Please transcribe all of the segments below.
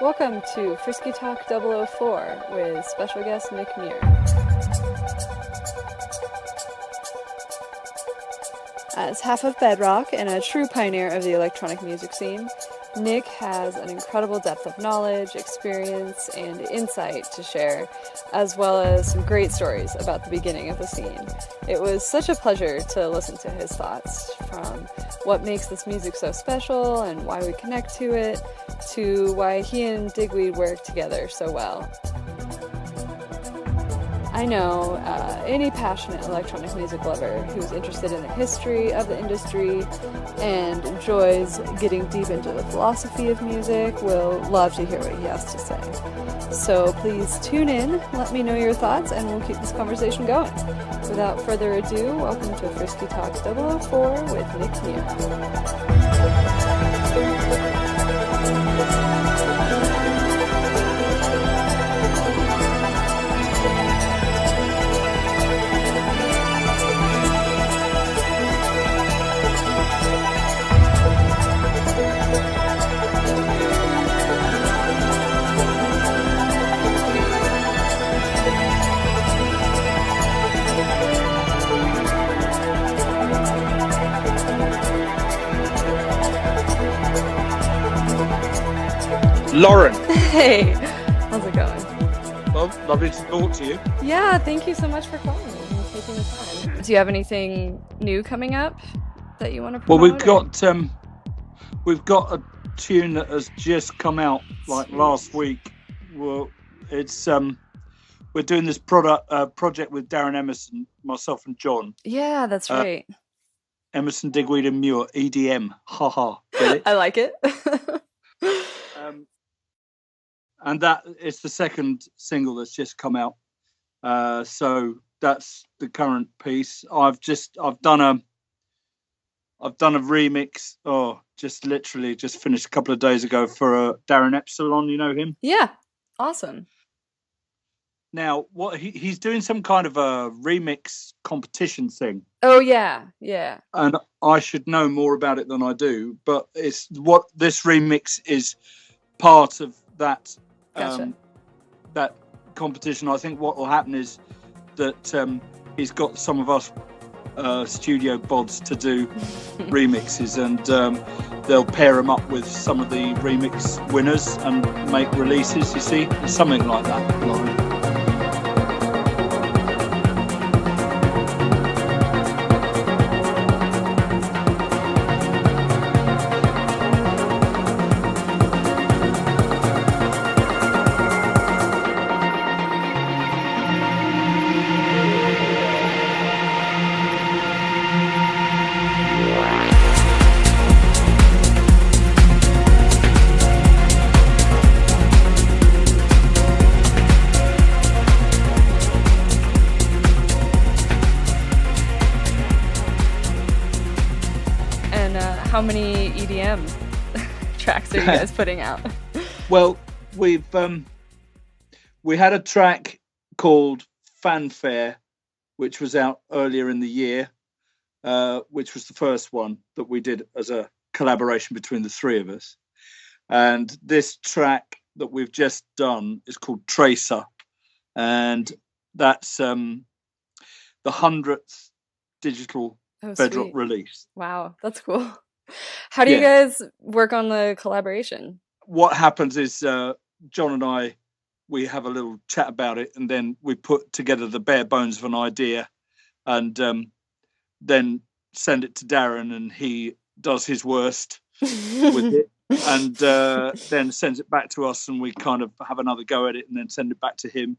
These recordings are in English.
Welcome to Frisky Talk 004 with special guest Nick Muir. As half of Bedrock and a true pioneer of the electronic music scene, Nick has an incredible depth of knowledge, experience, and insight to share, as well as some great stories about the beginning of the scene. It was such a pleasure to listen to his thoughts, from what makes this music so special and why we connect to it, to why he and Digweed work together so well. I know any passionate electronic music lover who's interested in the history of the industry and enjoys getting deep into the philosophy of music will love to hear what he has to say. So please tune in, let me know your thoughts, and we'll keep this conversation going. Without further ado, welcome to Frisky Talk 004 with Nick Muir. Lauren. Hey, how's it going? Well, lovely to talk to you. Yeah, thank you so much for calling and taking the time. Do you have anything new coming up that you want to promote? Well, we've got a tune that has just come out like last week. Well, it's we're doing this project with Darin, Emerson, myself and John. Yeah, that's right. Emerson, Digweed and Muir, EDM. Haha. Get it? I like it. And that is the second single that's just come out. So that's the current piece. I've done a remix. Just literally finished a couple of days ago for Darin Epsilon. You know him? Yeah, awesome. Now, what he's doing some kind of a remix competition thing. Oh yeah. And I should know more about it than I do. But it's what this remix is part of that. Gotcha. That competition. I think what will happen is that he's got some of us studio bods to do remixes, and they'll pair them up with some of the remix winners and make releases. You see, something like that, Lauren. How many EDM tracks are you guys putting out? Well, we had a track called Fanfare, which was out earlier in the year, which was the first one that we did as a collaboration between the three of us. And this track that we've just done is called Tracer, and that's the 100th digital Bedrock release. Wow, that's cool. How do you guys work on the collaboration? What happens is John and we have a little chat about it, and then we put together the bare bones of an idea, and then send it to Darin, and he does his worst with it, and then sends it back to us, and we kind of have another go at it, and then send it back to him,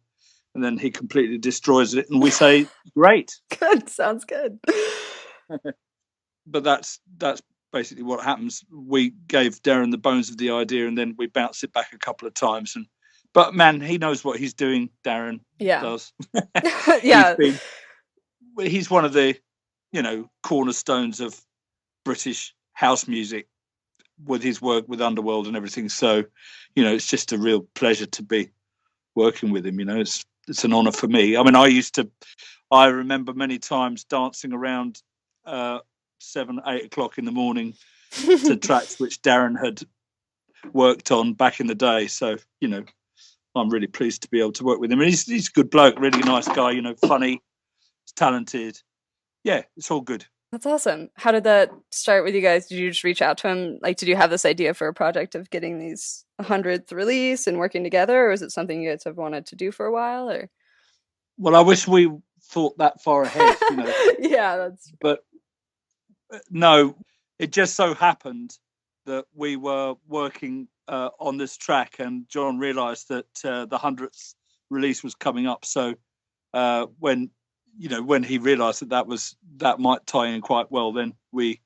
and then he completely destroys it, and we say, "Great, good, sounds good." But that's basically what happens. We gave Darin the bones of the idea, and then we bounce it back a couple of times. But man, he knows what he's doing. Darin does. Yeah, he's one of the cornerstones of British house music with his work with Underworld and everything. So it's just a real pleasure to be working with him. It's an honor for me. I mean, I remember many times dancing around 7-8 o'clock in the morning to tracks which Darin had worked on back in the day. So, you know, I'm really pleased to be able to work with him. And he's a good bloke, really nice guy, you know, funny, talented. Yeah, it's all good. That's awesome. How did that start with you guys? Did you just reach out to him? Like, did you have this idea for a project of getting these 100th release and working together, or is it something you guys have wanted to do for a while? Or well, I wish we thought that far ahead, you know. Yeah, that's. But no, it just so happened that we were working on this track, and John realised that the 100th release was coming up. So when he realised that might tie in quite well, then we,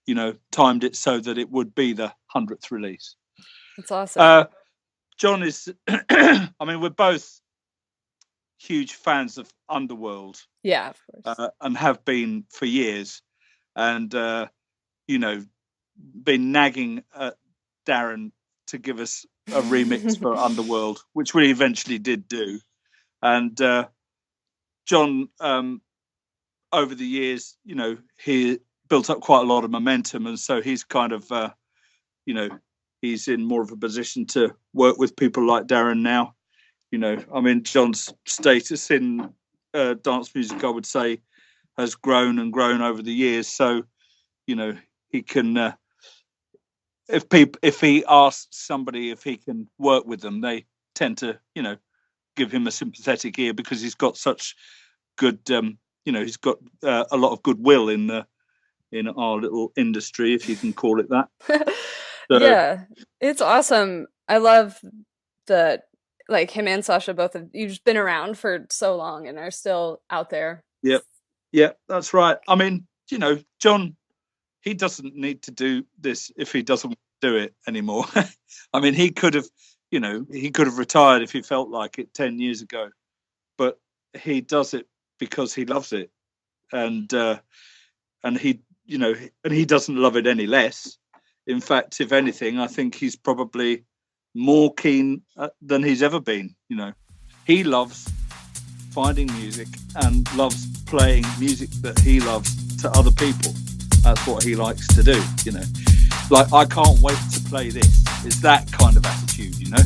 you know, timed it so that it would be the 100th release. That's awesome. John is, I mean, we're both huge fans of Underworld. Yeah, of course. And have been for years. And, you know, been nagging at Darin to give us a remix for Underworld, which we eventually did do. And John, over the years, you know, he built up quite a lot of momentum. And so he's kind of, you know, he's in more of a position to work with people like Darin now. You know, I mean, John's status in dance music, I would say, has grown and grown over the years. So, you know, he can, if he asks somebody if he can work with them, they tend to, you know, give him a sympathetic ear because he's got such good, you know, he's got a lot of goodwill in our little industry, if you can call it that. So, yeah, it's awesome. I love that, like, him and Sasha both you've been around for so long and are still out there. Yeah, that's right. I mean, you know, John, he doesn't need to do this if he doesn't do it anymore. I mean, he could have, you know, retired if he felt like it 10 years ago, but he does it because he loves it. And he, you know, and he doesn't love it any less. In fact, if anything, I think he's probably more keen than he's ever been. You know, he loves finding music and loves playing music that he loves to other people. That's what he likes to do, you know. Like, I can't wait to play this. It's that kind of attitude, you know.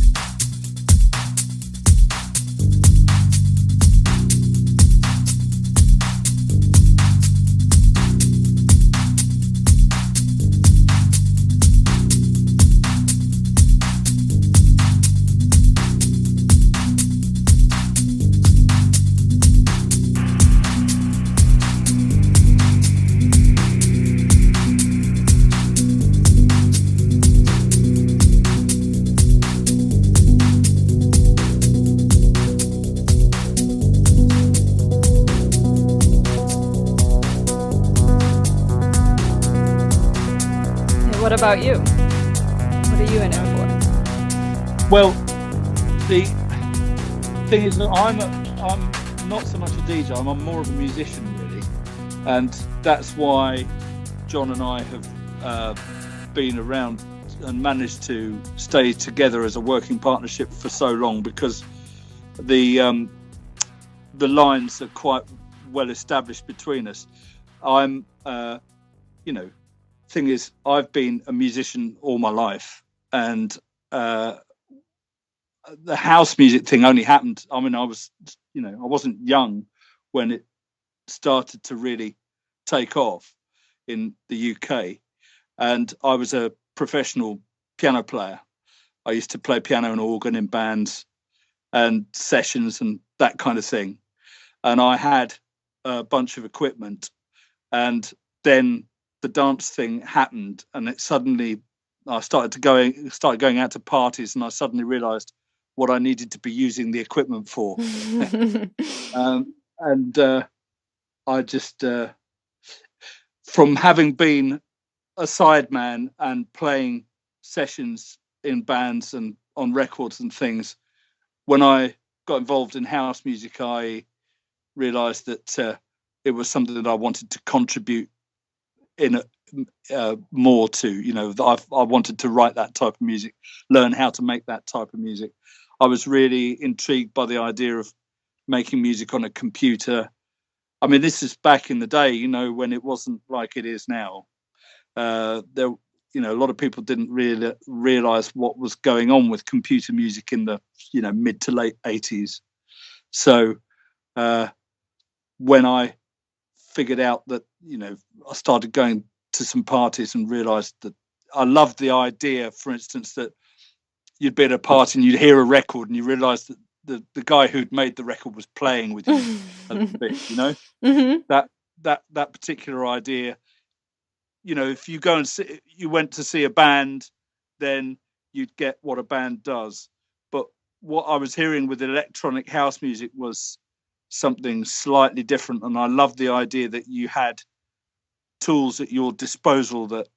What about you? What are you in it for? Well, the thing is that I'm not so much a DJ. I'm more of a musician, really, and that's why John and I have been around and managed to stay together as a working partnership for so long, because the lines are quite well established between us. I'm, you know. Thing is, I've been a musician all my life, and the house music thing only happened. I mean, I wasn't young when it started to really take off in the UK, and I was a professional piano player. I used to play piano and organ in bands and sessions and that kind of thing, and I had a bunch of equipment, and then the dance thing happened, and it suddenly I started going out to parties, and I suddenly realized what I needed to be using the equipment for. I just from having been a sideman and playing sessions in bands and on records and things, when I got involved in house music, I realized that it was something that I wanted to contribute in more to, you know, I wanted to write that type of music, learn how to make that type of music. I was really intrigued by the idea of making music on a computer. I mean, this is back in the day, you know, when it wasn't like it is now. a lot of people didn't really realize what was going on with computer music in the mid to late 80s. So when I figured out that I started going to some parties and realized that I loved the idea, for instance, that you'd be at a party and you'd hear a record and you realize that the guy who'd made the record was playing with you a little bit, Mm-hmm. that particular idea. If you go and you went to see a band, then you'd get what a band does. But what I was hearing with electronic house music was something slightly different, and I loved the idea that you had tools at your disposal that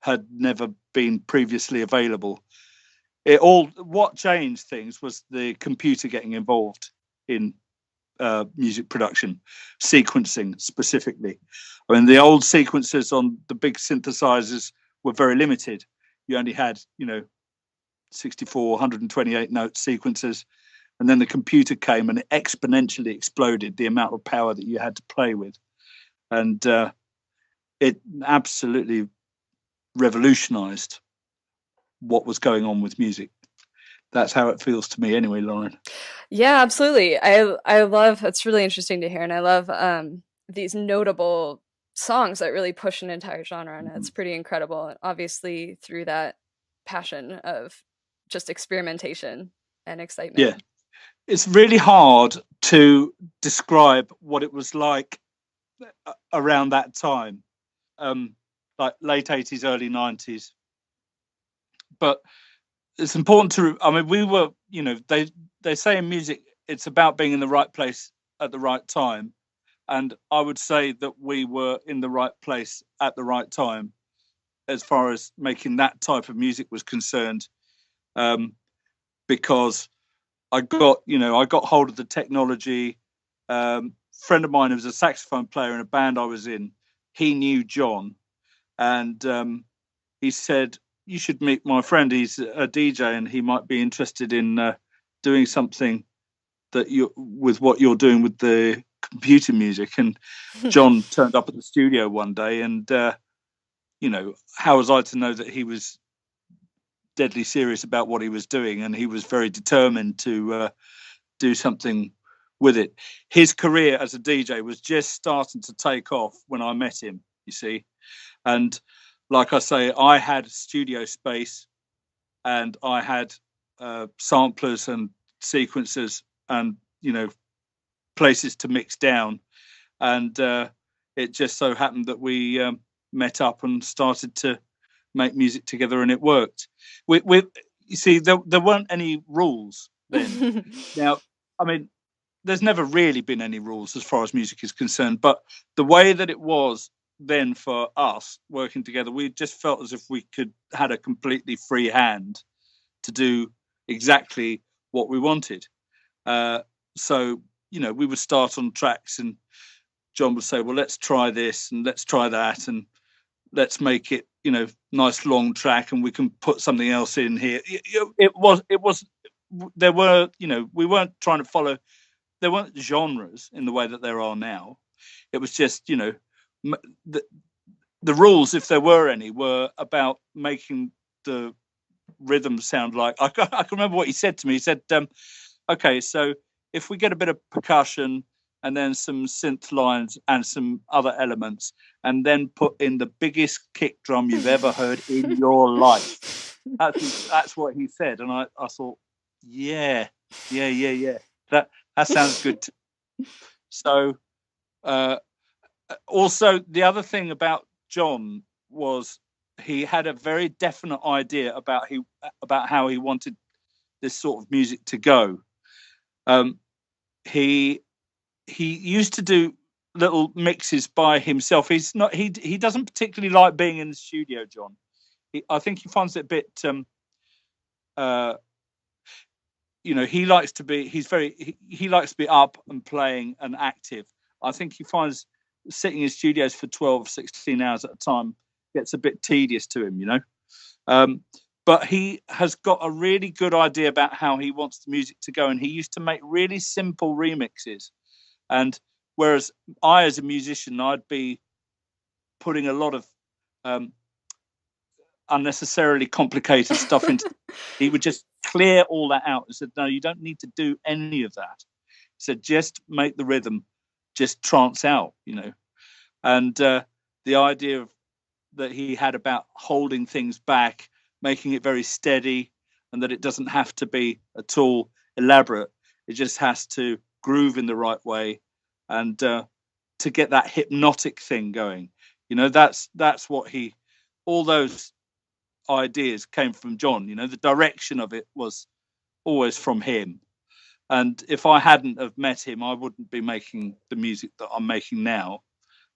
had never been previously available. What changed things was the computer getting involved in music production, sequencing specifically. I mean, the old sequencers on the big synthesizers were very limited. You only had 64, 128 note sequencers, and then the computer came and it exponentially exploded the amount of power that you had to play with, and it absolutely revolutionized what was going on with music. That's how it feels to me anyway, Lauren. Yeah, absolutely. I love, it's really interesting to hear, and I love these notable songs that really push an entire genre, and it's pretty incredible. And obviously through that passion of just experimentation and excitement. Yeah. It's really hard to describe what it was like around that time, like late 80s, early 90s. But it's important to, I mean, we were, they say in music, it's about being in the right place at the right time. And I would say that we were in the right place at the right time as far as making that type of music was concerned, because I got hold of the technology. Friend of mine who was a saxophone player in a band I was in, he knew John, and he said, "You should meet my friend. He's a DJ, and he might be interested in doing something with what you're doing with the computer music." And John turned up at the studio one day, and how was I to know that he was deadly serious about what he was doing, and he was very determined to do something with it. His career as a DJ was just starting to take off when I met him, you see. And like I say, I had studio space, and I had samplers and sequencers and places to mix down, and it just so happened that we met up and started to make music together, and it worked. You see, there weren't any rules then. Now, I mean, there's never really been any rules as far as music is concerned, but the way that it was then for us working together, we just felt as if we had a completely free hand to do exactly what we wanted. So we would start on tracks, and John would say, "Well, let's try this and let's try that, and let's make it nice long track, and we can put something else in here." It was there were we weren't trying to follow, there weren't genres in the way that there are now. It was just the rules, if there were any, were about making the rhythm sound like, I can remember what he said to me. He said, "Okay, so if we get a bit of percussion and then some synth lines and some other elements, and then put in the biggest kick drum you've ever heard in your life." That's what he said. And I thought, yeah. That sounds good. So also, the other thing about John was he had a very definite idea about how he wanted this sort of music to go. He used to do little mixes by himself. He doesn't particularly like being in the studio, John. I think he finds it a bit he likes to be he likes to be up and playing and active. I think he finds sitting in studios for 12, 16 hours at a time gets a bit tedious to him, but he has got a really good idea about how he wants the music to go, and he used to make really simple remixes. And whereas I, as a musician, I'd be putting a lot of unnecessarily complicated stuff into. He would just clear all that out and said, no, you don't need to do any of that. He said, just make the rhythm just trance out, and the idea that he had about holding things back, making it very steady, and that it doesn't have to be at all elaborate. It just has to groove in the right way, and to get that hypnotic thing going. That's what all those ideas came from John. The direction of it was always from him. And if I hadn't have met him, I wouldn't be making the music that I'm making now.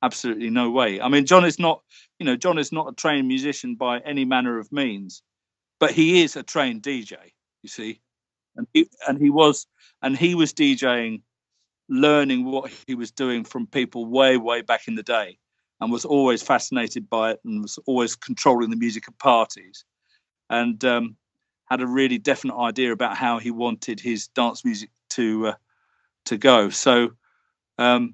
Absolutely no way. I mean, John is not a trained musician by any manner of means, but he is a trained DJ, you see. And he was DJing, learning what he was doing from people way, way back in the day, and was always fascinated by it, and was always controlling the music at parties, and had a really definite idea about how he wanted his dance music to go. So it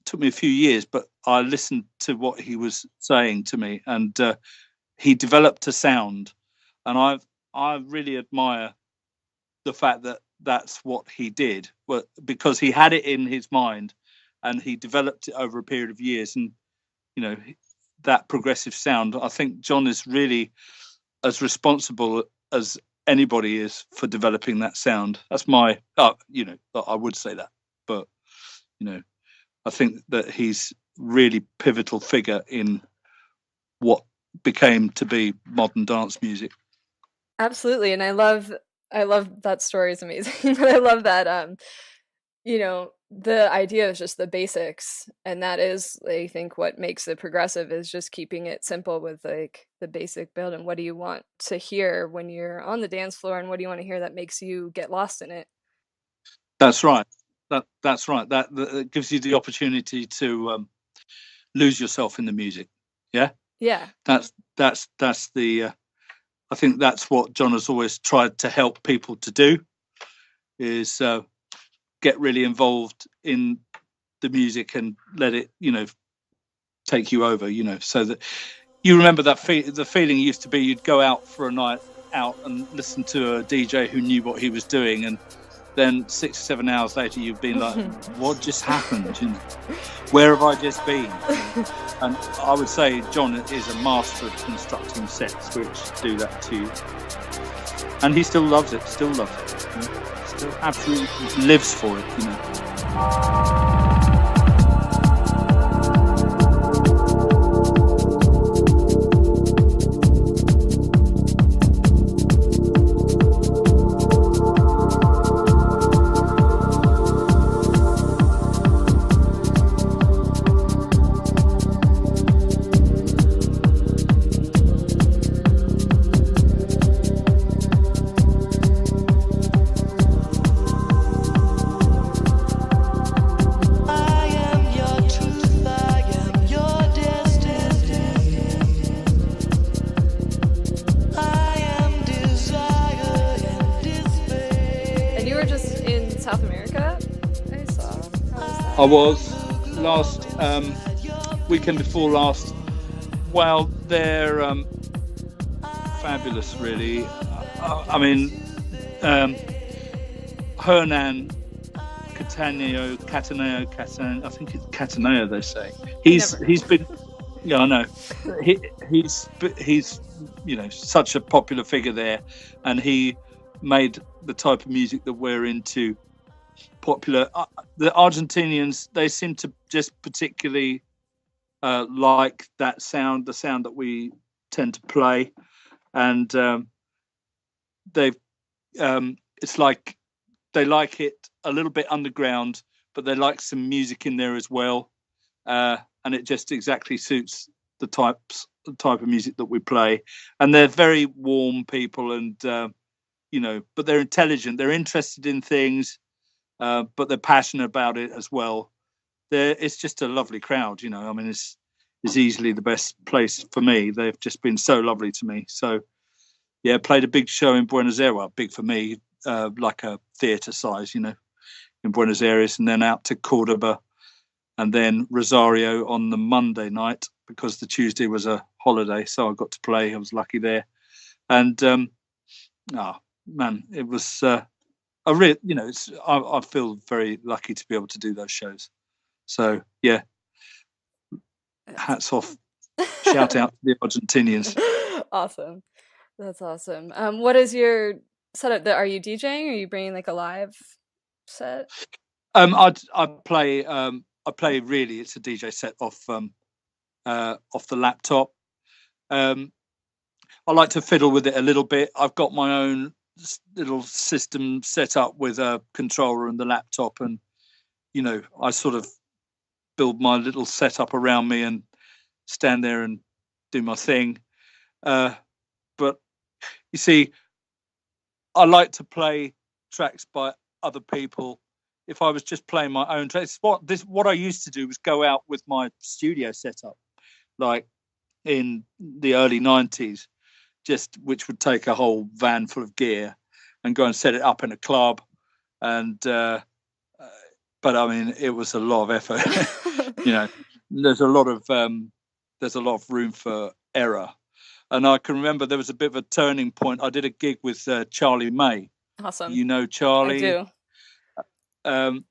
took me a few years, but I listened to what he was saying to me, and he developed a sound, and I really admire the fact that that's what he did, because he had it in his mind and he developed it over a period of years. And that progressive sound, I think John is really as responsible as anybody is for developing that sound. That's my I would say that, but I think that he's really pivotal figure in what became to be modern dance music. Absolutely. And I love that story is amazing. But I love that the idea of just the basics, and that is, I think, what makes it progressive is just keeping it simple with like the basic build. And what do you want to hear when you're on the dance floor, and what do you want to hear that makes you get lost in it? That's right. That's right. That gives you the opportunity to lose yourself in the music. Yeah. Yeah. That's the. I think that's what John has always tried to help people to do, is get really involved in the music and let it, take you over, so that you remember that the feeling used to be you'd go out for a night out and listen to a DJ who knew what he was doing, and then 6 or 7 hours later you've been like, what just happened? Where have I just been? And I would say John is a master of constructing sets which do that to you. And he still loves it, still absolutely lives for it, I was last weekend before last. Well, they're fabulous, really. I mean, Hernan Cataneo. I think it's Cataneo. They say he's been. Yeah, I know. He's such a popular figure there, and he made the type of music that we're into popular. The Argentinians, they seem to just like that sound, the sound that we tend to play, and it's like they like it a little bit underground, but they like some music in there as well, and it just exactly suits the type of music that we play. And they're very warm people, and but they're intelligent, they're interested in things, but they're passionate about it as well. It's just a lovely crowd, I mean, it's easily the best place for me. They've just been so lovely to me. So yeah, played a big show in Buenos Aires. Well, big for me, like a theatre size, in Buenos Aires, and then out to Cordoba, and then Rosario on the Monday night, because the Tuesday was a holiday, so I got to play. I was lucky there, and man, it was I feel very lucky to be able to do those shows. So yeah, hats off, shout out to the Argentinians. Awesome. That's awesome. What is your setup? Are you DJing? Are you bringing like a live set? I play really. It's a DJ set off the laptop. I like to fiddle with it a little bit. I've got my own little system set up with a controller and the laptop, and I sort of build my little setup around me and stand there and do my thing. But you see, I like to play tracks by other people. If I was just playing my own tracks, what I used to do was go out with my studio setup, like in the early 90s, which would take a whole van full of gear and go and set it up in a club. And but I mean, it was a lot of effort. There's a lot of room for error. And I can remember there was a bit of a turning point. I did a gig with Charlie May. Awesome. You know Charlie? I do.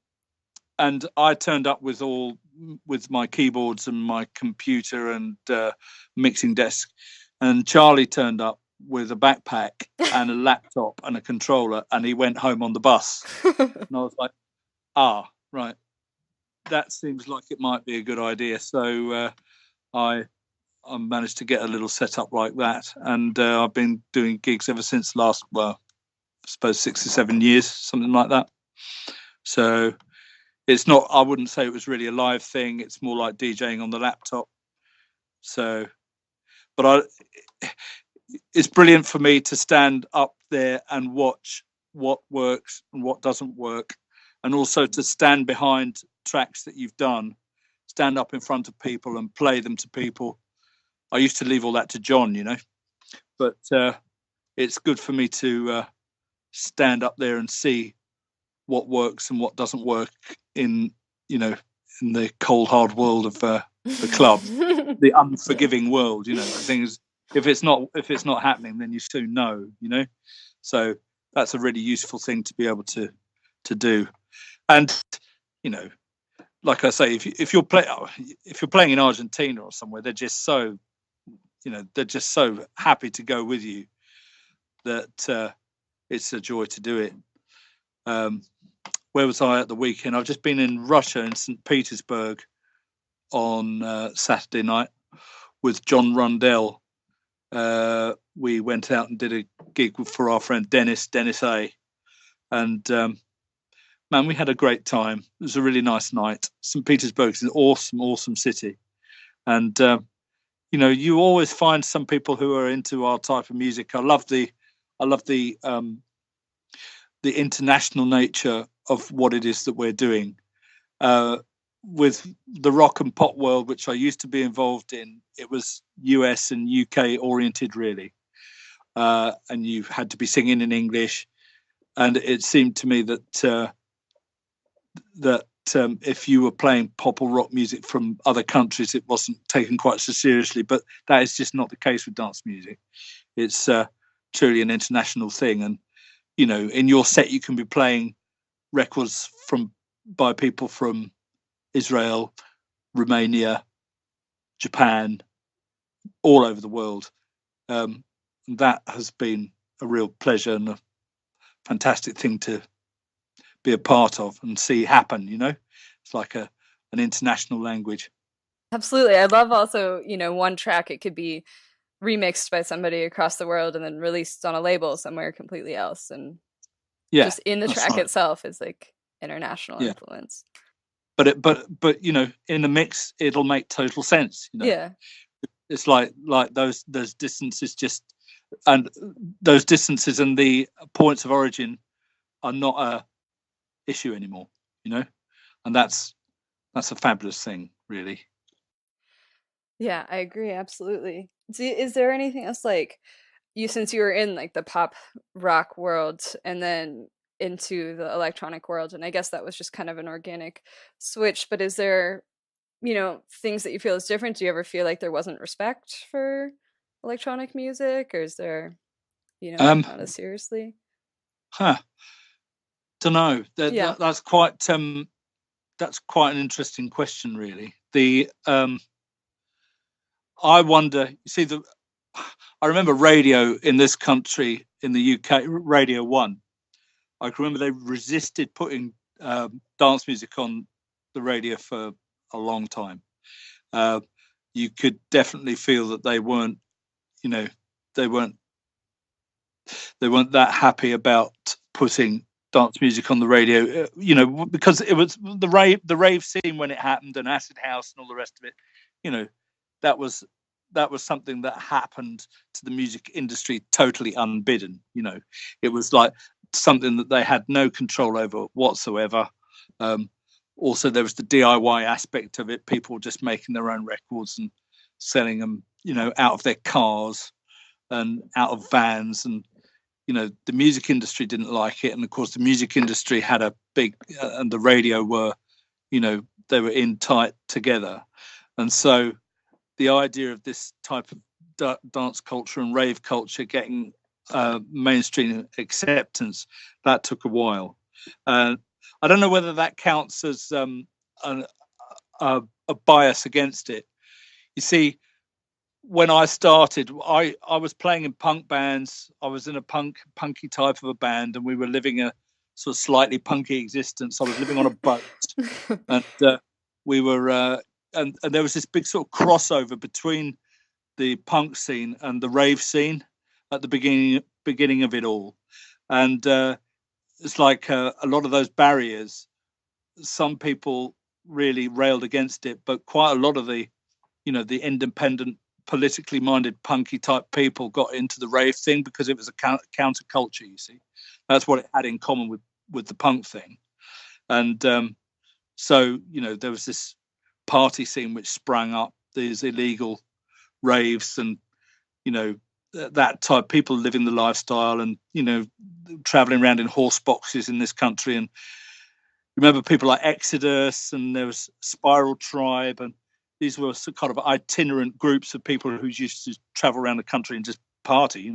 And I turned up with my keyboards and my computer and mixing desk. And Charlie turned up with a backpack and a laptop and a controller, and he went home on the bus. And I was like, right. That seems like it might be a good idea. So I managed to get a little setup like that, and I've been doing gigs ever since I suppose 6 or 7 years, something like that. So it's not, I wouldn't say it was really a live thing. It's more like DJing on the laptop. So, but it's brilliant for me to stand up there and watch what works and what doesn't work, and also to stand behind tracks that you've done, stand up in front of people and play them to people. I used to leave all that to John, but it's good for me to stand up there and see what works and what doesn't work in the cold hard world of the club, the unforgiving world. The thing is, if it's not happening, then you soon know. So that's a really useful thing to be able to do. And like I say, if you're playing in Argentina or somewhere, they're just so happy to go with you that it's a joy to do it. Where was I at the weekend? I've just been in Russia, in St. Petersburg, on Saturday night with John Rundell. We went out and did a gig for our friend Dennis A. And man, we had a great time. It was a really nice night. St. Petersburg is an awesome city. And, you always find some people who are into our type of music. I love the international nature of what it is that we're doing. With the rock and pop world, which I used to be involved in, it was US and UK oriented, really. And you had to be singing in English. And it seemed to me that if you were playing pop or rock music from other countries, it wasn't taken quite so seriously. But that is just not the case with dance music. It's truly an international thing. And, in your set, you can be playing records by people from Israel, Romania, Japan, all over the world. That has been a real pleasure and a fantastic thing to be a part of and see happen. It's like an international language. Absolutely. I love also, one track, it could be remixed by somebody across the world and then released on a label somewhere completely else. And just in the track itself is like international influence. But in the mix, it'll make total sense. Yeah. It's like those distances and those distances and the points of origin are not a issue anymore, and that's a fabulous thing, really. Yeah, I agree, absolutely. Is there anything else, like, since you were in like the pop rock world and then into the electronic world, and I guess that was just kind of an organic switch, but is there things that you feel is different? Do you ever feel like there wasn't respect for electronic music, or is there, not as seriously? Don't know. Yeah. That's quite an interesting question, really. I wonder. You see, I remember radio in this country, in the UK, Radio 1. I can remember they resisted putting dance music on the radio for a long time. You could definitely feel that they weren't that happy about putting dance music on the radio, because it was the rave scene when it happened, and acid house and all the rest of it. That was something that happened to the music industry totally unbidden. It was like something that they had no control over whatsoever. Also, there was the DIY aspect of it, people just making their own records and selling them, out of their cars and out of vans. And, the music industry didn't like it. And of course, the music industry had a big, and the radio were, they were in tight together. And so the idea of this type of dance culture and rave culture getting mainstream acceptance, that took a while. I don't know whether that counts as a bias against it. You see, when I started, I was playing in punk bands. I was in a punky type of a band, and we were living a sort of slightly punky existence. I was living on a boat, and we were, and there was this big sort of crossover between the punk scene and the rave scene at the beginning of it all, and it's like a lot of those barriers. Some people really railed against it, but quite a lot of the independent, politically minded, punky type people got into the rave thing because it was a counterculture. You see, that's what it had in common with the punk thing, and so there was this party scene which sprang up, these illegal raves, and that type, people living the lifestyle and traveling around in horse boxes in this country. And remember people like Exodus, and there was Spiral Tribe, and these were kind of itinerant groups of people who used to travel around the country and just party,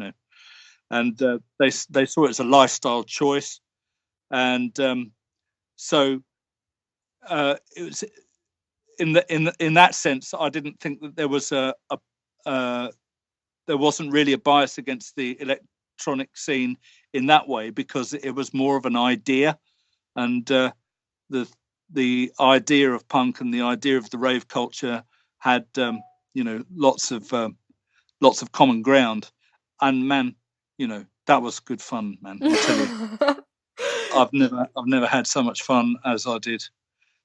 and they saw it as a lifestyle choice. And so it was in that sense, I didn't think that there was there wasn't really a bias against the electronic scene in that way, because it was more of an idea, and the idea of punk and the idea of the rave culture had lots of common ground. And man, that was good fun, man. I tell you, I've never had so much fun as I did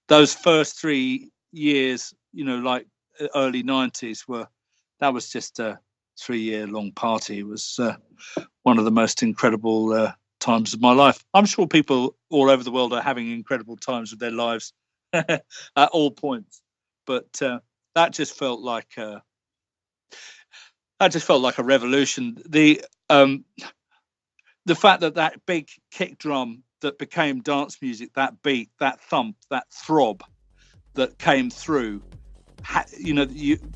those first 3 years. Like early 90s that was just a 3-year long party. It was one of the most incredible times of my life. I'm sure people all over the world are having incredible times of their lives at all points, but that just felt like a revolution. The fact that big kick drum that became dance music, that beat, that thump, that throb that came through,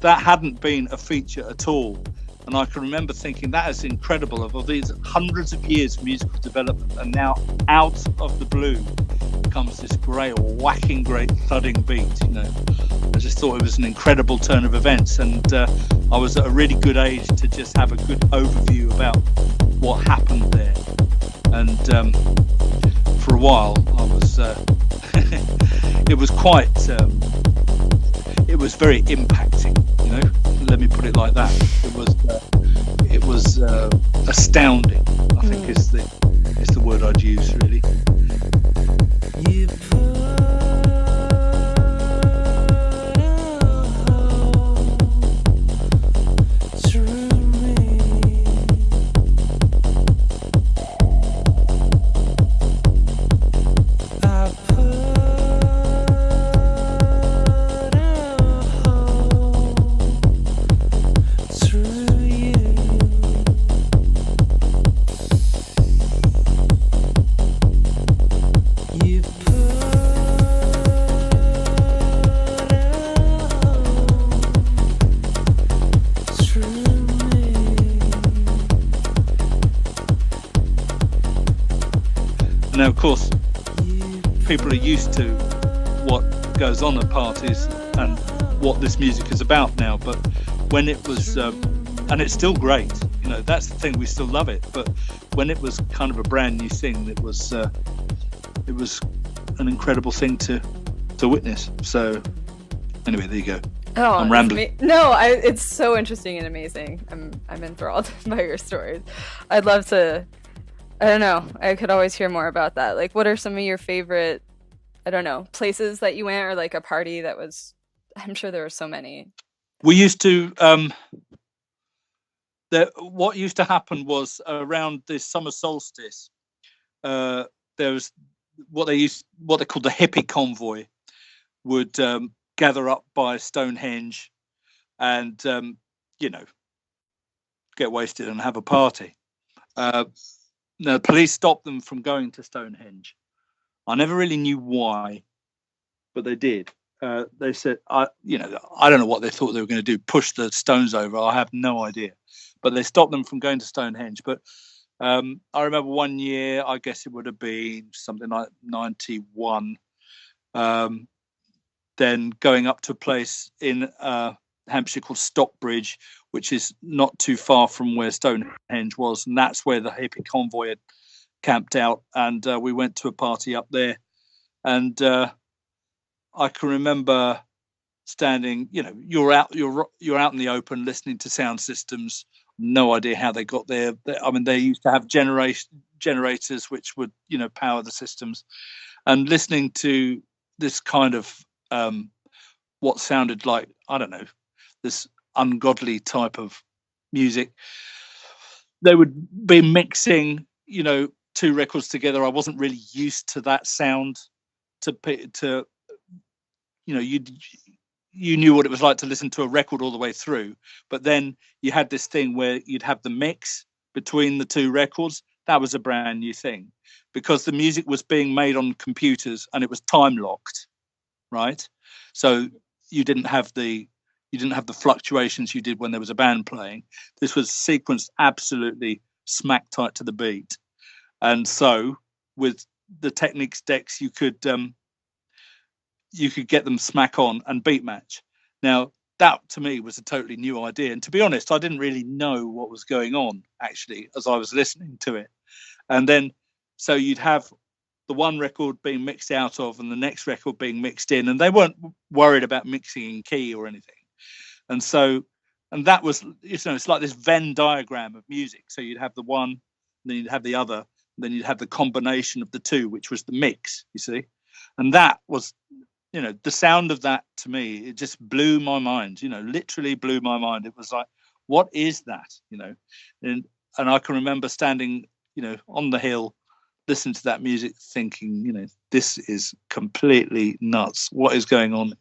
that hadn't been a feature at all. And I can remember thinking, that is incredible, of all these hundreds of years of musical development, and now out of the blue comes this great whacking, great thudding beat. I just thought it was an incredible turn of events, and I was at a really good age to just have a good overview about what happened there. And for a while, I was it was quite it was very impacting, let me put it like that. It was astounding, I think is the word I'd use, really. You Now, of course, people are used to what goes on at parties and what this music is about now. But when it was, and it's still great, you know, that's the thing, we still love it. But when it was kind of a brand new thing, it was an incredible thing to witness. So anyway, there you go. Oh, I'm rambling. No, it's so interesting and amazing. I'm enthralled by your stories. I'd love to. I don't know. I could always hear more about that. Like, what are some of your favorite, I don't know, places that you went, or like a party that was? I'm sure there were so many. We used to. What used to happen was around the summer solstice. There was what they called the hippie convoy would gather up by Stonehenge and you know, get wasted and have a party. The police stopped them from going to Stonehenge. I never really knew why, but they did. They said, I don't know what they thought they were going to do, push the stones over. I have no idea. But they stopped them from going to Stonehenge. But I remember one year, I guess it would have been something like 91, then going up to a place in Hampshire called Stockbridge, which is not too far from where Stonehenge was. And that's where the hippie convoy had camped out. And we went to a party up there. And I can remember standing, you know, you're out in the open listening to sound systems. No idea how they got there. I mean, they used to have generators which would, you know, power the systems, and listening to this kind of what sounded like, I don't know, this ungodly type of music. They would be mixing, you know, two records together. I wasn't really used to that sound. To you know, you knew what it was like to listen to a record all the way through, but then you had this thing where you'd have the mix between the two records. That was a brand new thing, because the music was being made on computers and it was time locked, right? So you didn't have the fluctuations you did when there was a band playing. This was sequenced absolutely smack tight to the beat. And so with the Technics decks, you could get them smack on and beat match. Now, that to me was a totally new idea. And to be honest, I didn't really know what was going on actually as I was listening to it. And then, so you'd have the one record being mixed out of and the next record being mixed in, and they weren't worried about mixing in key or anything. And so, and that was, you know, it's like this Venn diagram of music. So you'd have the one, then you'd have the other, and then you'd have the combination of the two, which was the mix, you see. And that was, you know, the sound of that to me, it just blew my mind, you know, literally blew my mind. It was like, what is that, you know? And I can remember standing, you know, on the hill, listening to that music, thinking, you know, this is completely nuts. What is going on?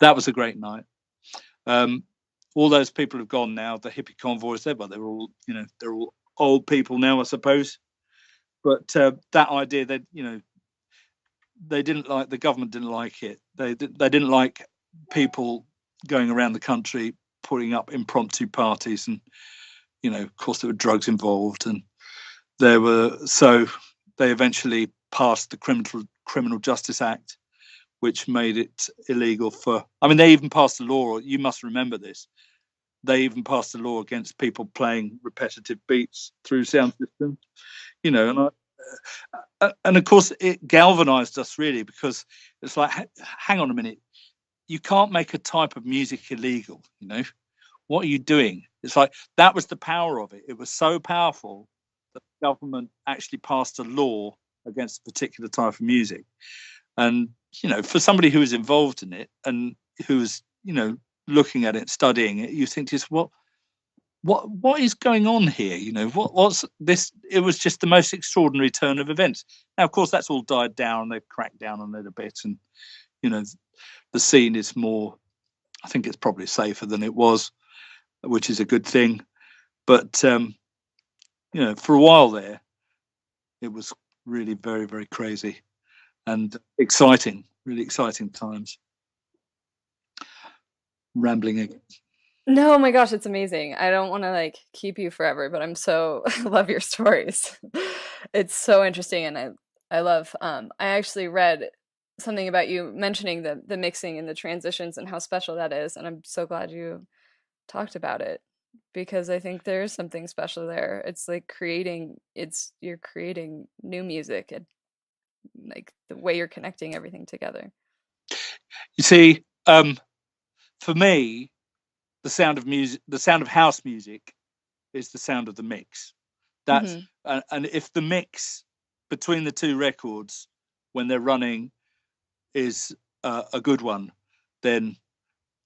That was a great night. All those people have gone now. The hippie convoys, they're all, you know, they're all old people now, I suppose. But that idea that, you know, they didn't like, the government didn't like it. They didn't like people going around the country putting up impromptu parties, and, you know, of course there were drugs involved, and so they eventually passed the Criminal Justice Act, which made it illegal for, I mean, they even passed a law, you must remember this, they even passed a law against people playing repetitive beats through sound systems, you know, and of course it galvanized us really, because it's like, hang on a minute, you can't make a type of music illegal, you know, what are you doing? It's like, that was the power of it. It was so powerful that the government actually passed a law against a particular type of music. And, you know, for somebody who was involved in it and who was, you know, looking at it, studying it, you think, just what is going on here? You know, what's this? It was just the most extraordinary turn of events. Now, of course, that's all died down. They've cracked down on it a bit, and, you know, the scene is more, I think it's probably safer than it was, which is a good thing. But, you know, for a while there, it was really very, very crazy and exciting, really exciting times. Rambling again. No, oh my gosh, it's amazing. I don't want to like keep you forever, but I'm so I love your stories. It's so interesting, and I love I actually read something about you mentioning the mixing and the transitions and how special that is, and I'm so glad you talked about it because I think there is something special there. It's like you're creating new music and like the way you're connecting everything together. You see, for me, the sound of music, the sound of house music, is the sound of the mix. That's Hmm. and if the mix between the two records when they're running is a good one, then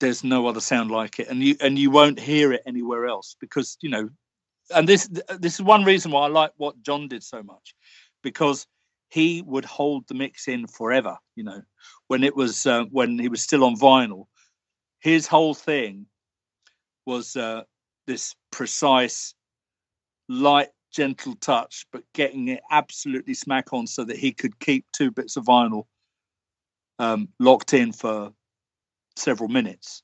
there's no other sound like it, and you won't hear it anywhere else because and this is one reason why I like what John did so much, because he would hold the mix in forever. When it was when he was still on vinyl, his whole thing was this precise, light, gentle touch, but getting it absolutely smack on so that he could keep two bits of vinyl locked in for several minutes.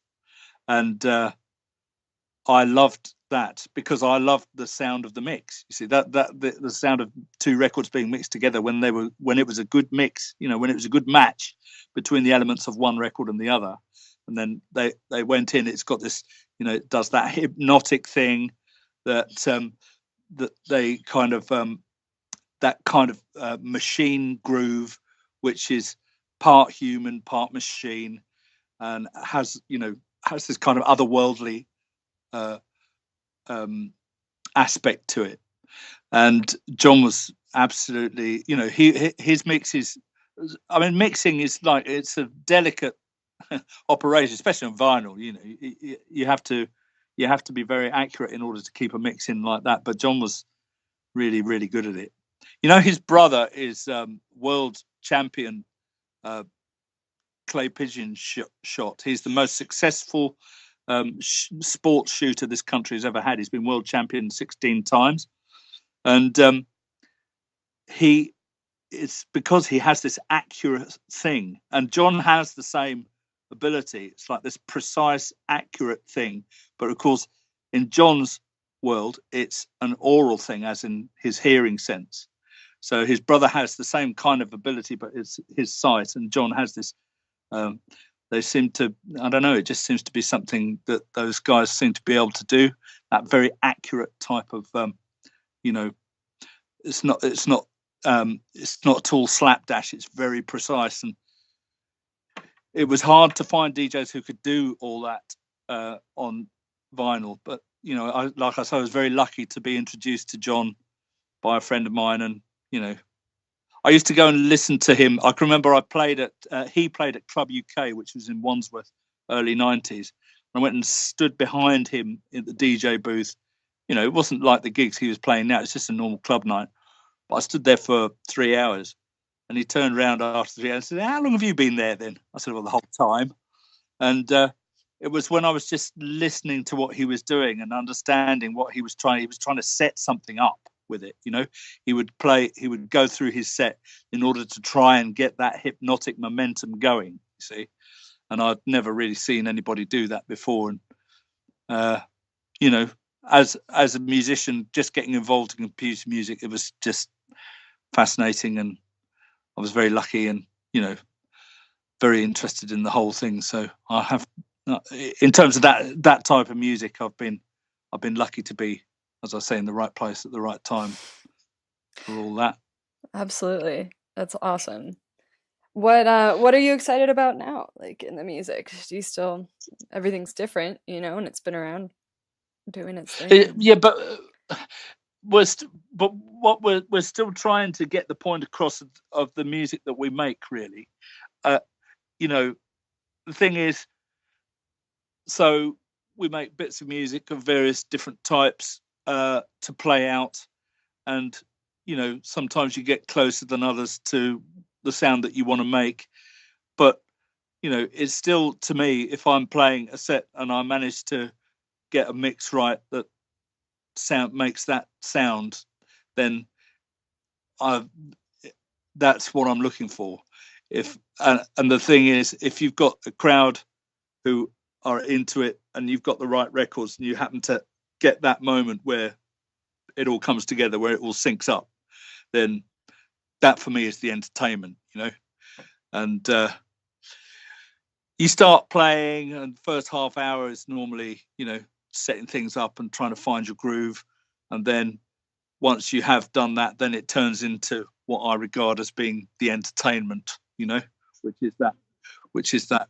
And I loved that because I loved the sound of the mix. You see the sound of two records being mixed together when it was a good mix, when it was a good match between the elements of one record and the other, and then they went in. It's got this, it does that hypnotic thing that they kind of that kind of machine groove, which is part human, part machine, and has this kind of otherworldly uh, aspect to it. And John was absolutely, his mix is, I mean, mixing is like, it's a delicate operation, especially on vinyl. You have to be very accurate in order to keep a mix in like that. But John was really, really good at it. His brother is world champion clay pigeon shot. He's the most successful sports shooter this country has ever had. He's been world champion 16 times. And he it's because he has this accurate thing. And John has the same ability. It's like this precise, accurate thing. But of course, in John's world, it's an oral thing, as in his hearing sense. So his brother has the same kind of ability, but it's his sight. And John has this. They seem to, I don't know, it just seems to be something that those guys seem to be able to do. That very accurate type of, it's not at all slapdash. It's very precise, and it was hard to find DJs who could do all that on vinyl. But like I said, I was very lucky to be introduced to John by a friend of mine, and I used to go and listen to him. I can remember he played at Club UK, which was in Wandsworth, early 90s. I went and stood behind him in the DJ booth. It wasn't like the gigs he was playing now. It's just a normal club night. But I stood there for 3 hours, and he turned around after 3 hours and said, "How long have you been there then?" I said, "Well, the whole time." And it was when I was just listening to what he was doing and understanding what he was trying. He was trying to set something up with it. He would go through his set in order to try and get that hypnotic momentum going, you see. And I'd never really seen anybody do that before. And as a musician, just getting involved in computer music, it was just fascinating, and I was very lucky and very interested in the whole thing. So I have, in terms of that type of music, I've been lucky to be, as I say, in the right place at the right time for all that. Absolutely. That's awesome. What are you excited about now, like in the music? Do you still everything's different, and it's been around doing its thing. Yeah, but we're still trying to get the point across of the music that we make, really. The thing is, so we make bits of music of various different types to play out, and sometimes you get closer than others to the sound that you want to make. But it's still, to me, if I'm playing a set and I manage to get a mix right that makes that sound, then that's what I'm looking for. And the thing is, if you've got a crowd who are into it and you've got the right records and you happen to get that moment where it all comes together, where it all syncs up, then that for me is the entertainment, and you start playing and the first half hour is normally, setting things up and trying to find your groove. And then once you have done that, then it turns into what I regard as being the entertainment, which is that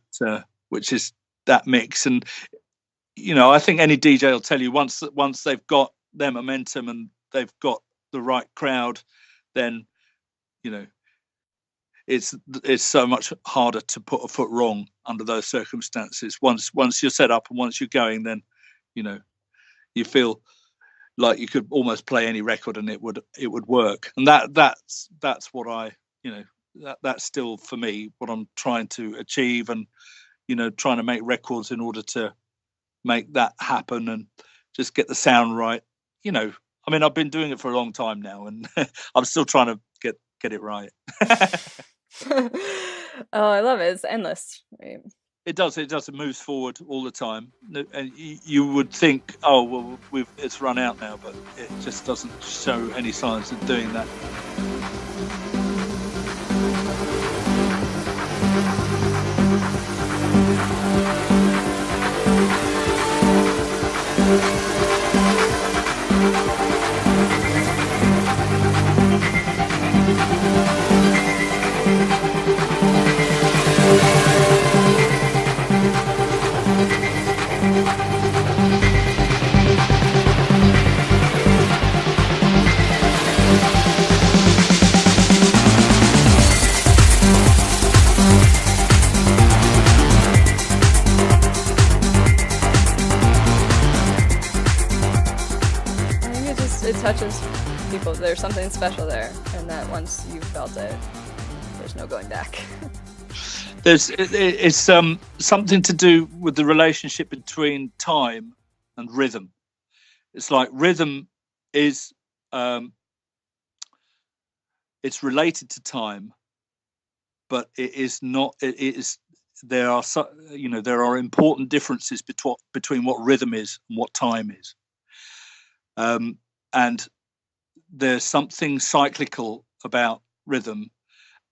mix. And, I think any DJ will tell you once they've got their momentum and they've got the right crowd, then, it's so much harder to put a foot wrong under those circumstances. Once you're set up and once you're going, then, you feel like you could almost play any record and it would work. And that's what I, that's still for me what I'm trying to achieve, and trying to make records in order to make that happen and just get the sound right. I mean, I've been doing it for a long time now, and I'm still trying to get it right. Oh, I love it. It's endless. Right? It does. It moves forward all the time, and you would think, oh well, it's run out now, but it just doesn't show any signs of doing that. Touches people. There's something special there, and that once you've felt it, there's no going back. It's something to do with the relationship between time and rhythm. It's like rhythm is it's related to time, but it is not. It is there are important differences between what rhythm is and what time is. And there's something cyclical about rhythm,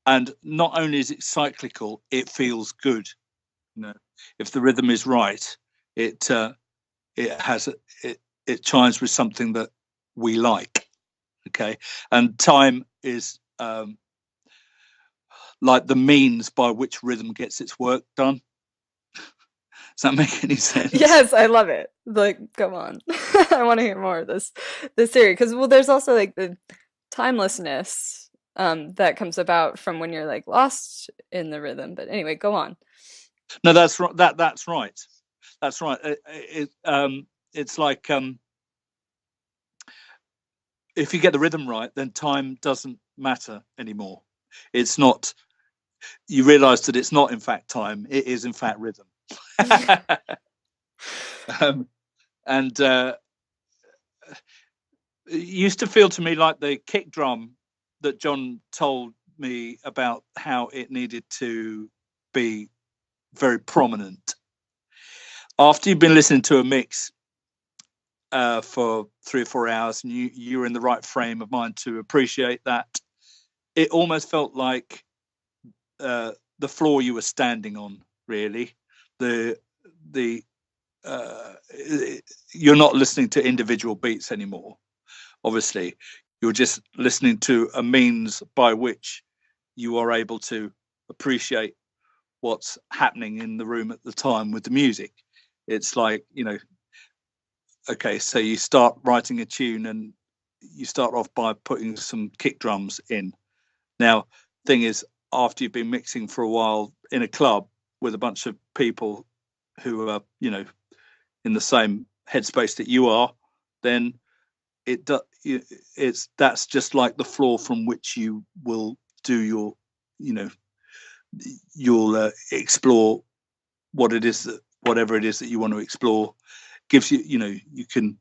and not only is it cyclical, it feels good. If the rhythm is right, it chimes with something that we like. Okay, and time is like the means by which rhythm gets its work done. Does that make any sense? Yes, I love it. Like, come on. I want to hear more of this theory. Because, well, there's also, like, the timelessness that comes about from when you're, like, lost in the rhythm. But anyway, go on. No, that's right. That's right. That's right. It's like if you get the rhythm right, then time doesn't matter anymore. It's not. You realise that it's not, in fact, time. It is, in fact, rhythm. And it used to feel to me like the kick drum that John told me about, how it needed to be very prominent. After you've been listening to a mix for 3 or 4 hours and you're in the right frame of mind to appreciate that, it almost felt like the floor you were standing on, really. You're not listening to individual beats anymore. Obviously, you're just listening to a means by which you are able to appreciate what's happening in the room at the time with the music. It's like, okay, so you start writing a tune and you start off by putting some kick drums in. Now, thing is, after you've been mixing for a while in a club with a bunch of people who are, in the same headspace that you are, then that's just like the floor from which you will do your, you'll explore whatever it is that you want to explore. Gives you, you can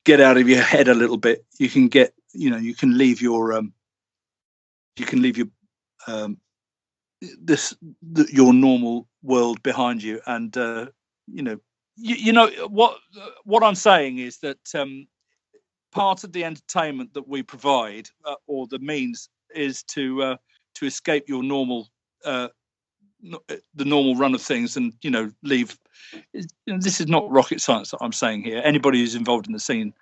get out of your head a little bit. You can get, you can leave your your normal world behind you. And you know what I'm saying is that part of the entertainment that we provide, or the means, is to escape your normal the normal run of things, and leave. This is not rocket science that I'm saying here. Anybody who's involved in the scene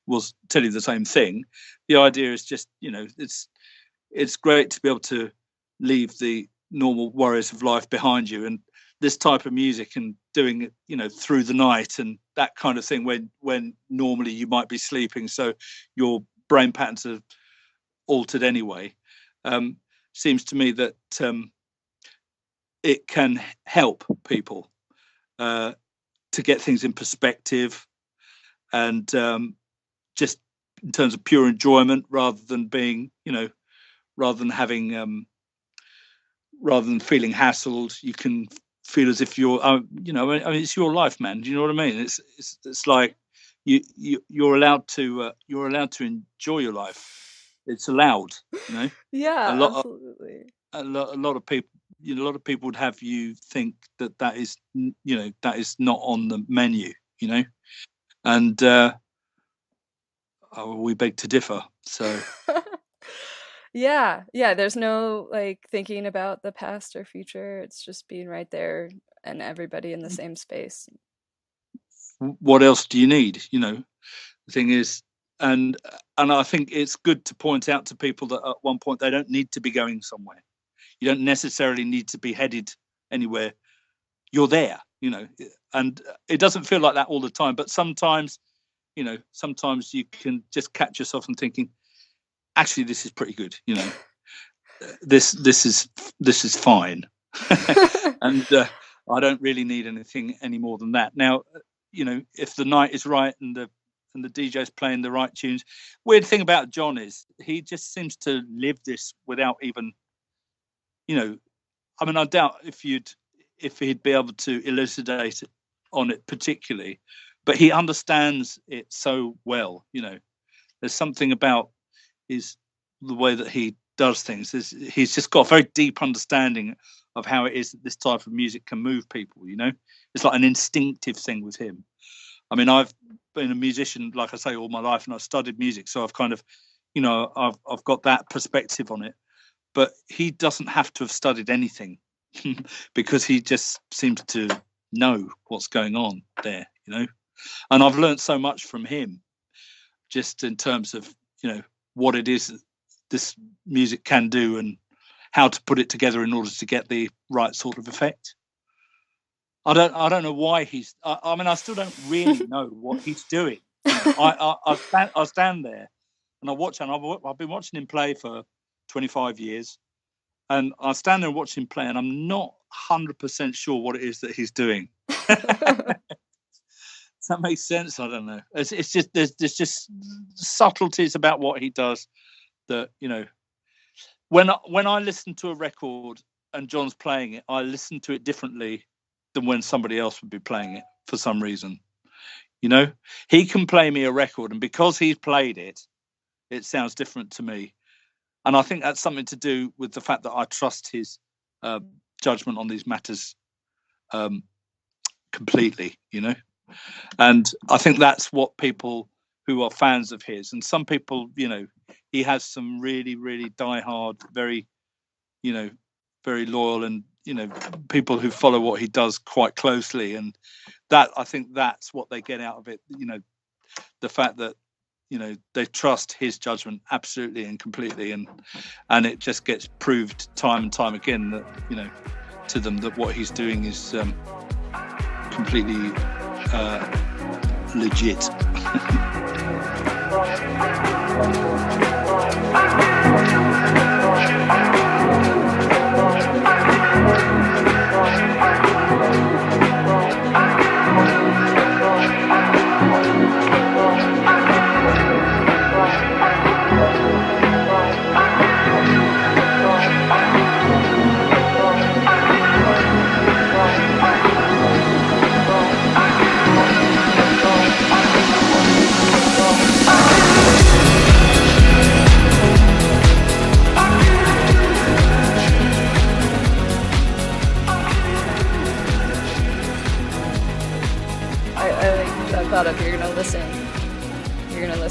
will tell you the same thing. The idea is just, it's great to be able to leave the normal worries of life behind you, and this type of music and doing it, through the night and that kind of thing, when normally you might be sleeping, so your brain patterns are altered anyway. Seems to me that it can help people to get things in perspective, and just in terms of pure enjoyment, rather than being, rather than having, rather than feeling hassled. You can feel as if you're, it's your life, man. Do you know what I mean? It's like you're allowed to enjoy your life. It's allowed, Yeah, absolutely. A lot of people. A lot of people would have you think that is not on the menu, and we beg to differ. So yeah, there's no thinking about the past or future. It's just being right there and everybody in the same space. What else do you need? The thing is, and I think it's good to point out to people that at one point they don't need to be going somewhere. You don't necessarily need to be headed anywhere. You're there, and it doesn't feel like that all the time. But sometimes, sometimes you can just catch yourself and thinking, actually, this is pretty good. This is fine, and I don't really need anything any more than that. Now, if the night is right and the DJ's playing the right tunes. Weird thing about John is he just seems to live this without even. I doubt if he'd be able to elucidate on it particularly, but he understands it so well. There's something about the way that he does things. He's just got a very deep understanding of how it is that this type of music can move people. It's like an instinctive thing with him. I've been a musician, like I say, all my life, and I've studied music, so I've kind of, I've got that perspective on it. But he doesn't have to have studied anything because he just seems to know what's going on there, And I've learned so much from him, just in terms of, what it is that this music can do and how to put it together in order to get the right sort of effect. I don't know why he's. I still don't really know what he's doing. I stand there and I watch, and I've been watching him play for 25 years, and I stand there and watch him play, and I'm not 100% sure what it is that he's doing. Does that make sense? I don't know. It's just there's just subtleties about what he does that, when I listen to a record and John's playing it, I listen to it differently than when somebody else would be playing it for some reason. He can play me a record, and because he's played it, it sounds different to me. And I think that's something to do with the fact that I trust his judgment on these matters completely, And I think that's what people who are fans of his, and some people, he has some really, really diehard, very, very loyal, and, people who follow what he does quite closely. And that, I think that's what they get out of it, the fact that, they trust his judgment absolutely and completely, and it just gets proved time and time again that, to them, that what he's doing is completely legit.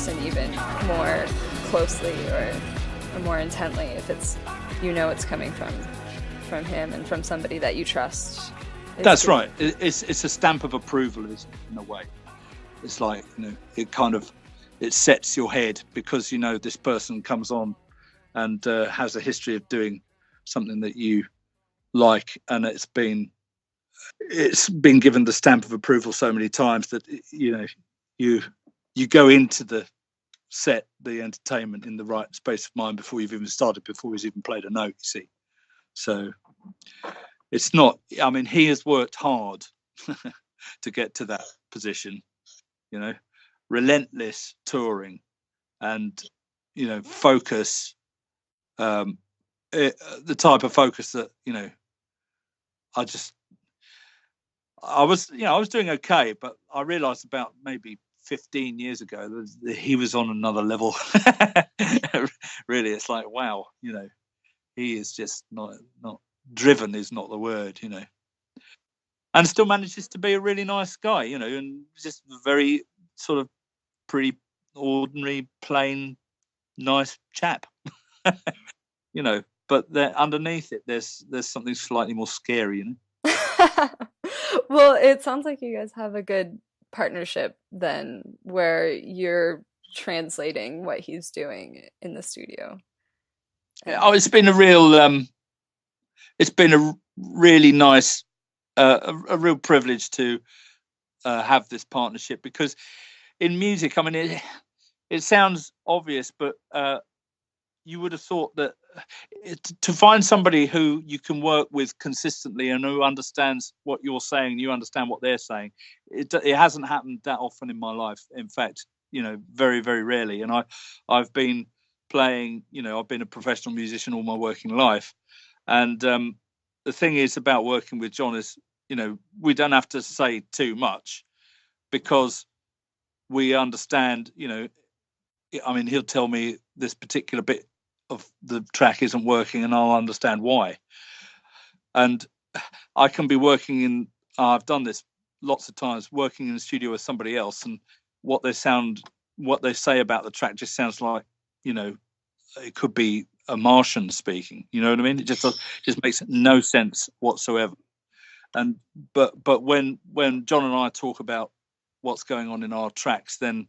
listen even more closely or more intently if it's, you know, it's coming from him and from somebody that you trust. That's good. Right. It's a stamp of approval, isn't it, in a way. It's like, you know, it sets your head because, you know, this person comes on and has a history of doing something that you like, and it's been given the stamp of approval so many times that, you know, you go into the entertainment in the right space of mind before you've even started, before he's even played a note, you see. So it's not, I mean, he has worked hard to get to that position, you know, relentless touring and, you know, focus, the type of focus that, you know, I was doing okay, but I realized about maybe 15 years ago that he was on another level. Really, it's like, wow, you know, he is just not driven is not the word, you know, and still manages to be a really nice guy, you know, and just very sort of pretty ordinary, plain, nice chap, you know. But underneath it, there's something slightly more scary, you know. Well, it sounds like you guys have a good partnership then, where you're translating what he's doing in the studio. Yeah, it's been a really nice, a real privilege to have this partnership, because in music, I mean, it sounds obvious, but you would have thought that to find somebody who you can work with consistently and who understands what you're saying, you understand what they're saying, it hasn't happened that often in my life. In fact, you know, very, very rarely. And I've been playing, you know, I've been a professional musician all my working life. And the thing is about working with John is, you know, we don't have to say too much because we understand, you know, I mean, he'll tell me this particular bit of the track isn't working and I'll understand why. And I can be working in, I've done this lots of times, working in the studio with somebody else, and what they say about the track just sounds like, you know, it could be a Martian speaking, you know what I mean? It just makes no sense whatsoever. And but when John and I talk about what's going on in our tracks, then,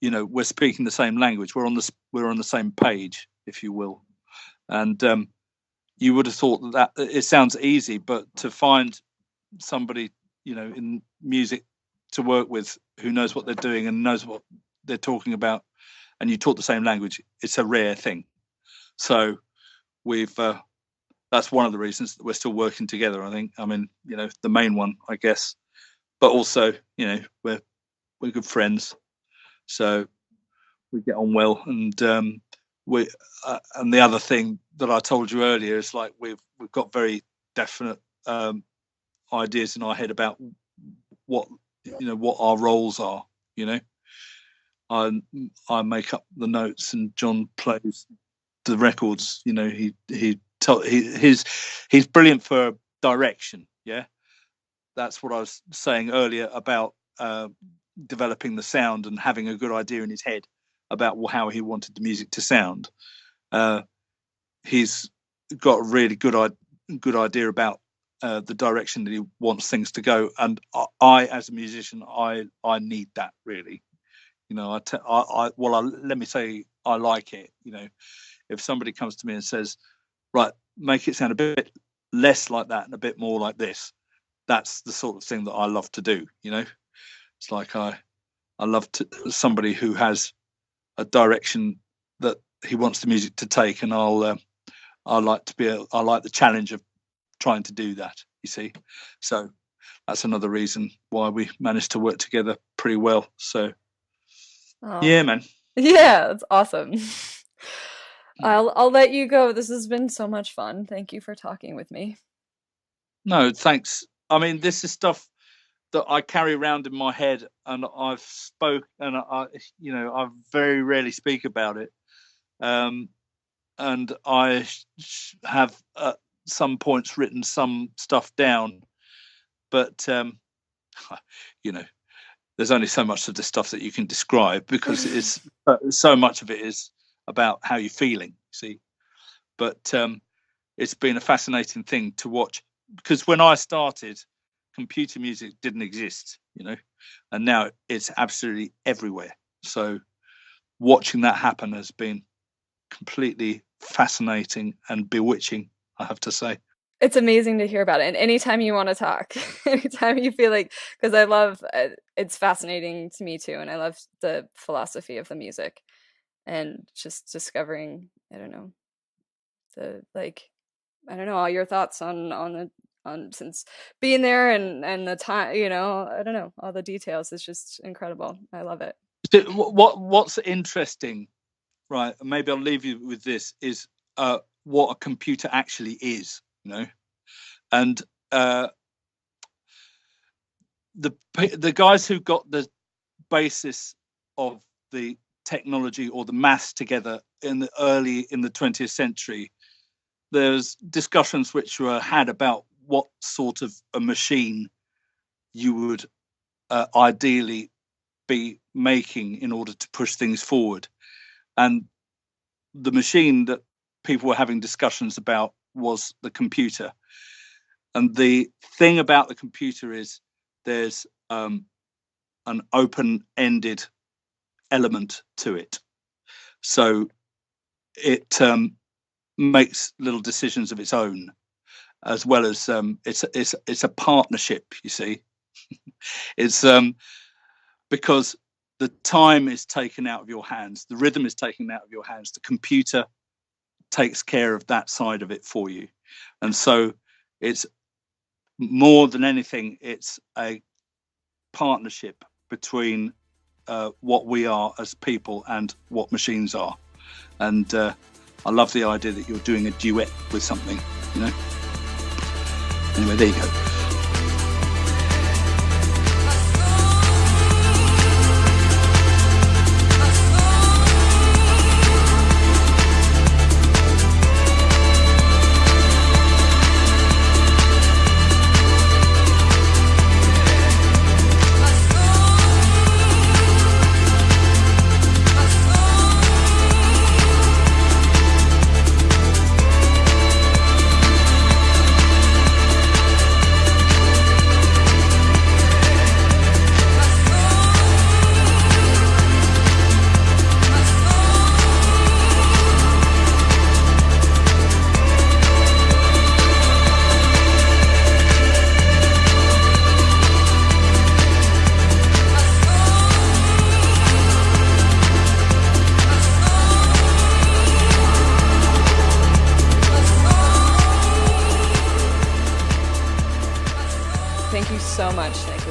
you know, we're speaking the same language. We're on the same page, if you will. And you would have thought that it sounds easy, but to find somebody, you know, in music to work with who knows what they're doing and knows what they're talking about, and you talk the same language, it's a rare thing. So that's one of the reasons that we're still working together, I think. I mean, you know, the main one, I guess, but also, you know, we're good friends. So we get on well, and and the other thing that I told you earlier is, like, we've got very definite ideas in our head about what our roles are. You know, I make up the notes and John plays the records. You know, he's brilliant for direction. Yeah, that's what I was saying earlier about developing the sound and having a good idea in his head about how he wanted the music to sound. He's got a really good idea about the direction that he wants things to go, and I as a musician, I need that, really. You know, let me say, I like it. You know, if somebody comes to me and says, right, make it sound a bit less like that and a bit more like this, that's the sort of thing that I love to do. You know, it's like I love somebody who has a direction that he wants the music to take, and I like the challenge of trying to do that. You see, so that's another reason why we managed to work together pretty well. So, yeah, man. Yeah, that's awesome. I'll let you go. This has been so much fun. Thank you for talking with me. No, thanks. I mean, this is stuff that I carry around in my head, and I've I very rarely speak about it. And I have at some points written some stuff down, but you know, there's only so much of the stuff that you can describe, because it's so much of it is about how you're feeling, see. But it's been a fascinating thing to watch, because when I started, computer music didn't exist, and now it's absolutely everywhere. So watching that happen has been completely fascinating and bewitching, I have to say. It's amazing to hear about it. And anytime you want to talk, anytime you feel like, because I love, it's fascinating to me too. And I love the philosophy of the music and just discovering, I don't know, all your thoughts on since being there and the time, I don't know, all the details. It's just incredible. I love it. What's interesting, right? Maybe I'll leave you with this, is what a computer actually is, and the guys who got the basis of the technology or the maths together in the 20th century, there's discussions which were had about what sort of a machine you would ideally be making in order to push things forward. And the machine that people were having discussions about was the computer. And the thing about the computer is there's an open-ended element to it. So it makes little decisions of its own, as well as it's a partnership, you see. It's because the time is taken out of your hands, the rhythm is taken out of your hands, the computer takes care of that side of it for you. And so it's more than anything, it's a partnership between what we are as people and what machines are. And I love the idea that you're doing a duet with something, Anyway, there you go.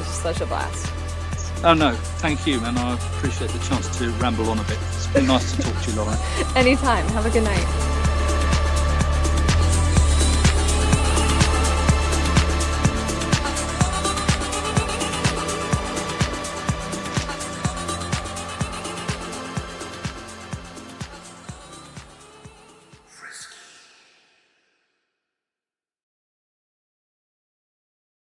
Such a blast. Oh no, thank you, man. I appreciate the chance to ramble on a bit. It's been nice to talk to you, Lauren. Anytime. Have a good night.